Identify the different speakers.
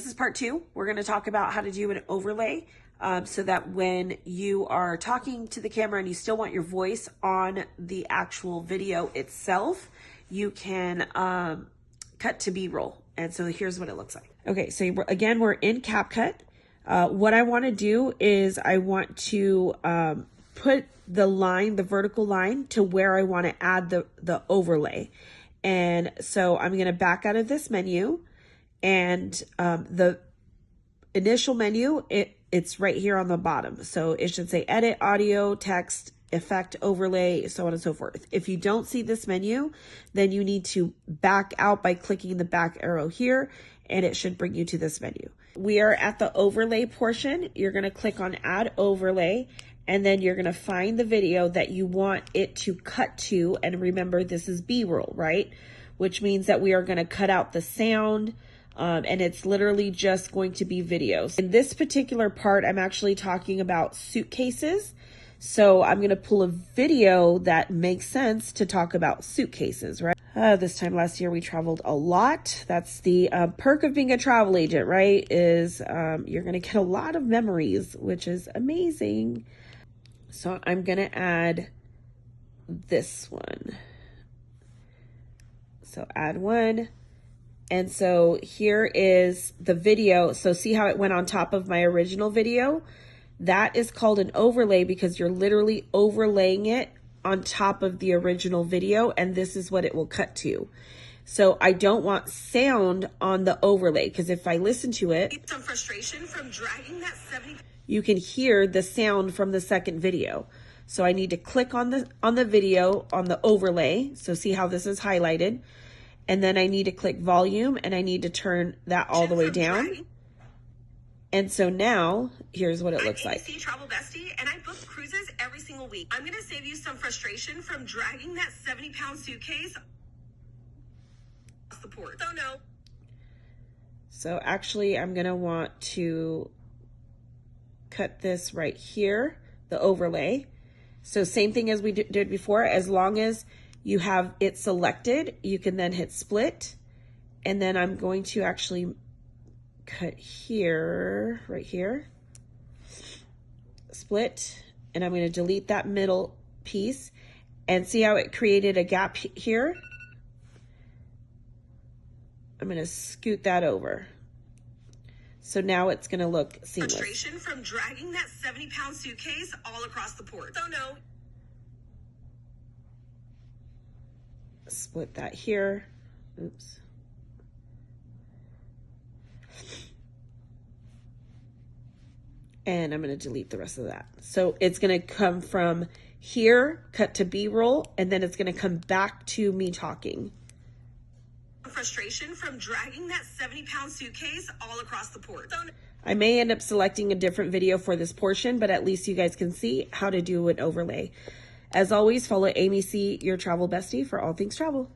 Speaker 1: This is part 2. We're going to talk about how to do an overlay so that when you are talking to the camera and you still want your voice on the actual video itself, you can cut to B-roll. And so here's what it looks like. Okay, so again, we're in CapCut. What I want to do is I want to put the line, the vertical line, to where I want to add the overlay. And so I'm going to back out of this menu. And the initial menu, it's right here on the bottom. So it should say edit, audio, text, effect, overlay, so on and so forth. If you don't see this menu, then you need to back out by clicking the back arrow here, and it should bring you to this menu. We are at the overlay portion. You're going to click on add overlay, and then you're going to find the video that you want it to cut to. And remember, this is B-roll, right? Which means that we are going to cut out the sound, and it's literally just going to be videos. In this particular part, I'm actually talking about suitcases. So I'm going to pull a video that makes sense to talk about suitcases, right? This time last year, we traveled a lot. That's the perk of being a travel agent, right? Is you're going to get a lot of memories, which is amazing. So I'm going to add this one. So add one. And so here is the video. So see how it went on top of my original video? That is called an overlay because you're literally overlaying it on top of the original video, and this is what it will cut to. So I don't want sound on the overlay because if I listen to it,
Speaker 2: some frustration from dragging that 70.
Speaker 1: You can hear the sound from the second video. So I need to click on the video on the overlay. So see how this is highlighted. And then I need to click volume, and I need to turn that all the way down. And so now, here's what it looks like.
Speaker 2: I'm Travel Bestie, and I book cruises every single week. I'm going to save you some frustration from dragging that 70-pound suitcase across the port. So no.
Speaker 1: So actually, I'm going to want to cut this right here, the overlay. So same thing as we did before, as long as you have it selected, you can then hit split. And then I'm going to actually cut here, right here, split, and I'm going to delete that middle piece. And see how it created a gap here? I'm going to scoot that over. So now it's going to look seamless.
Speaker 2: Frustration from dragging that 70-pound suitcase all across the port. So no.
Speaker 1: Split that here. Oops. And I'm going to delete the rest of that. So it's going to come from here, cut to B-roll, and then it's going to come back to me talking.
Speaker 2: Frustration from dragging that 70-pound suitcase all across the port. So no.
Speaker 1: I may end up selecting a different video for this portion, but at least you guys can see how to do an overlay. As always, follow Amy C, your travel bestie, for all things travel.